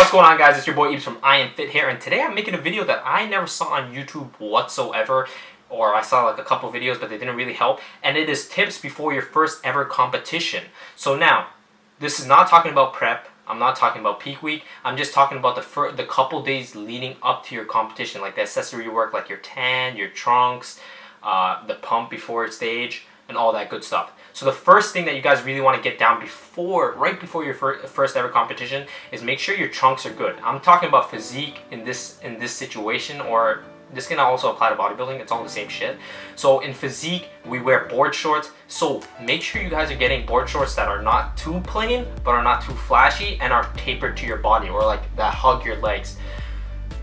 What's going on, guys? It's your boy Eebs from I Am Fit here, and today I'm making a video that I never saw on YouTube whatsoever, or I saw like a couple videos but they didn't really help, and it is tips before your first ever competition. So now, this is not talking about prep, I'm not talking about peak week, I'm just talking about the couple days leading up to your competition, like the accessory work, like your tan, your trunks, the pump before stage, and all that good stuff. So the first thing that you guys really want to get down right before your first ever competition is make sure your trunks are good. I'm talking about physique in this situation, or this can also apply to bodybuilding. It's all the same shit. So in physique, we wear board shorts. So make sure you guys are getting board shorts that are not too plain, but are not too flashy, and are tapered to your body, or like that hug your legs.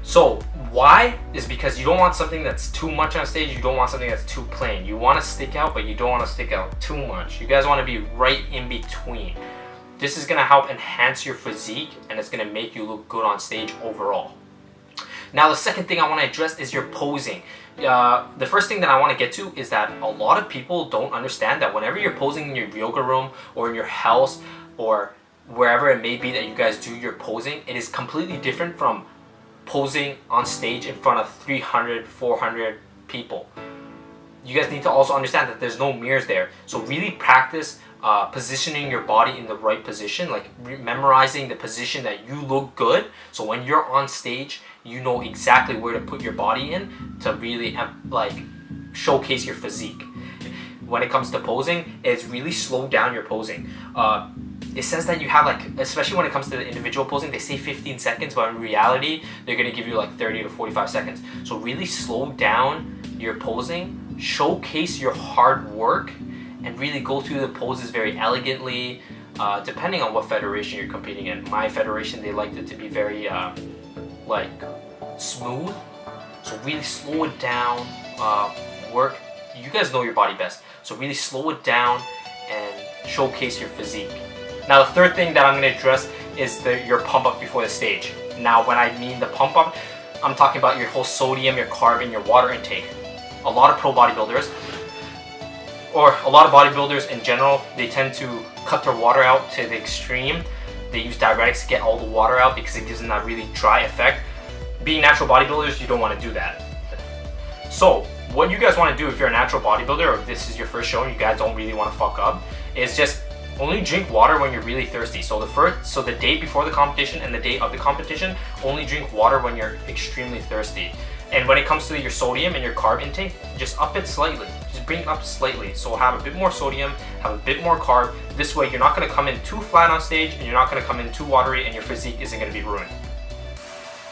So why is because you don't want something that's too much on stage, you don't want something that's too plain. You want to stick out, but you don't want to stick out too much. You guys want to be right in between. This is going to help enhance your physique, and it's going to make you look good on stage overall. Now the second thing I want to address is your posing. The first thing that I want to get to is that a lot of people don't understand that whenever you're posing in your yoga room or in your house or wherever it may be that you guys do your posing, it is completely different from posing on stage in front of 300, 400 people. You guys need to also understand that there's no mirrors there. So really practice positioning your body in the right position, like memorizing the position that you look good. So when you're on stage, you know exactly where to put your body in to really like showcase your physique. When it comes to posing, it's really slow down your posing. It says that you have like, especially when it comes to the individual posing, they say 15 seconds, but in reality, they're gonna give you like 30 to 45 seconds. So really slow down your posing, showcase your hard work, and really go through the poses very elegantly, depending on what federation you're competing in. My federation, they liked it to be very like smooth. So really slow it down, work. You guys know your body best. So really slow it down and showcase your physique. Now the third thing that I'm going to address is your pump up before the stage. Now when I mean the pump up, I'm talking about your whole sodium, your carb, and your water intake. A lot of pro bodybuilders, or a lot of bodybuilders in general, they tend to cut their water out to the extreme. They use diuretics to get all the water out because it gives them that really dry effect. Being natural bodybuilders, you don't want to do that. So what you guys want to do if you're a natural bodybuilder, or if this is your first show and you guys don't really want to fuck up, is just only drink water when you're really thirsty. So the day before the competition and the day of the competition, only drink water when you're extremely thirsty. And when it comes to your sodium and your carb intake, just up it slightly. Just bring it up slightly. So have a bit more sodium, have a bit more carb. This way you're not going to come in too flat on stage, and you're not going to come in too watery, and your physique isn't going to be ruined.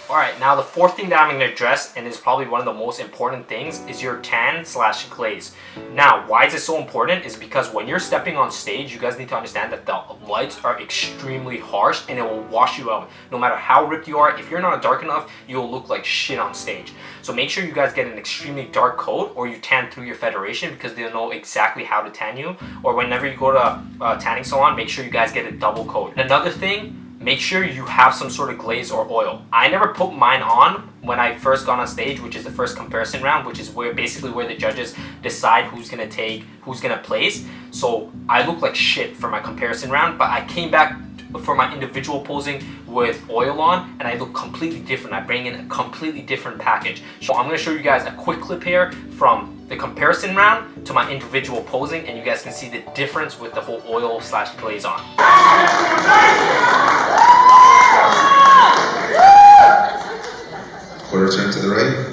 Alright, now the fourth thing that I'm going to address, and is probably one of the most important things, is your tan/glaze. Now, why is it so important? Is because when you're stepping on stage, you guys need to understand that the lights are extremely harsh, and it will wash you out. No matter how ripped you are, if you're not dark enough, you'll look like shit on stage. So make sure you guys get an extremely dark coat, or you tan through your federation, because they'll know exactly how to tan you. Or whenever you go to a tanning salon, make sure you guys get a double coat. Another thing, make sure you have some sort of glaze or oil. I never put mine on when I first got on stage, which is the first comparison round, which is basically where the judges decide who's gonna place. So I look like shit for my comparison round, but I came back for my individual posing with oil on, and I look completely different. I bring in a completely different package. So I'm gonna show you guys a quick clip here from the comparison round to my individual posing, and you guys can see the difference with the whole oil/glaze on. Quarter turn to the right.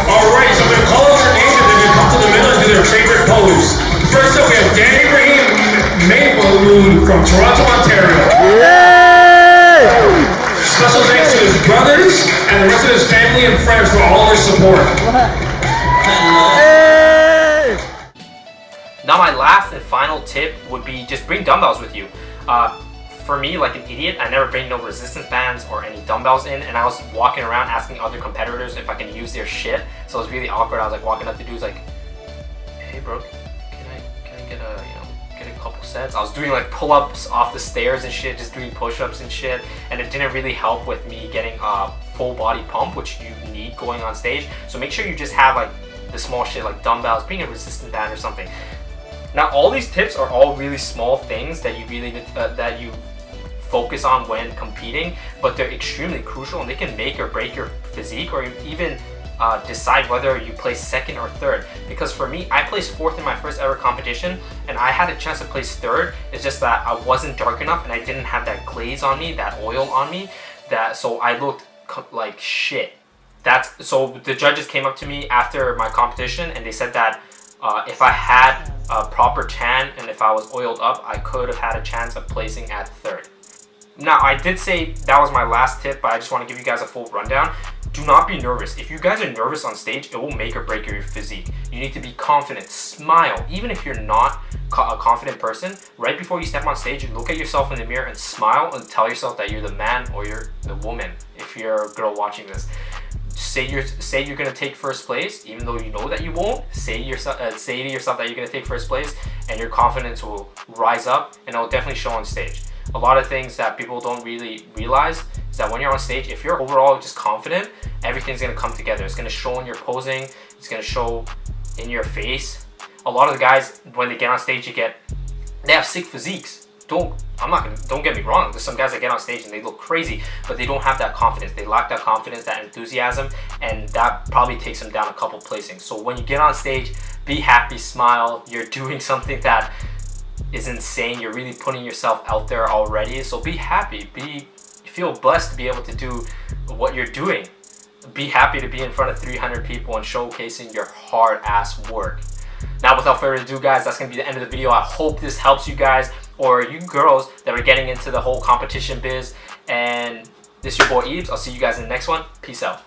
Alright, so I'm going to call out their names and then they come to the middle and do their favorite pose. First up, we have Danny Maple from Toronto, Ontario. Special thanks to his brothers and the rest of his family and friends for all their support. Now my last and final tip would be just bring dumbbells with you. For me, like an idiot, I never bring no resistance bands or any dumbbells in, and I was walking around asking other competitors if I can use their shit. So it was really awkward. I was like walking up to dudes like, "Hey bro, can I get a couple couple sets. I was doing like pull-ups off the stairs and shit, just doing push-ups and shit, and it didn't really help with me getting a full body pump, which you need going on stage. So make sure you just have like the small shit like dumbbells, bring a resistance band or something. Now all these tips are all really small things that you really that you focus on when competing, but they're extremely crucial and they can make or break your physique, or even decide whether you place second or third. Because for me, I placed fourth in my first ever competition and I had a chance to place third. It's just that I wasn't dark enough and I didn't have that glaze on me, that oil on me, so I looked like shit. So the judges came up to me after my competition and they said that if I had a proper tan and if I was oiled up, I could have had a chance of placing at third. Now, I did say that was my last tip, but I just want to give you guys a full rundown. Do not be nervous. If you guys are nervous on stage, it will make or break your physique. You need to be confident, smile. Even if you're not a confident person, right before you step on stage, you look at yourself in the mirror and smile and tell yourself that you're the man or you're the woman. If you're a girl watching this, say you're gonna take first place, even though you know that you won't. Say to yourself that you're gonna take first place, and your confidence will rise up, and it will definitely show on stage. A lot of things that people don't really realize is that when you're on stage, if you're overall just confident, everything's gonna come together. It's gonna show in your posing. It's gonna show in your face. A lot of the guys, when they get on stage, they have sick physiques. Don't get me wrong. There's some guys that get on stage and they look crazy, but they don't have that confidence. They lack that confidence, that enthusiasm, and that probably takes them down a couple placings. So when you get on stage, be happy, smile. You're doing something that is insane. You're really putting yourself out there already. So be happy. Feel blessed to be able to do what you're doing. Be happy to be in front of 300 people and showcasing your hard ass work. Now, without further ado, guys, that's gonna be the end of the video. I hope this helps you guys, or you girls that are getting into the whole competition biz. And this is your boy Ebes. I'll see you guys in the next one. Peace out.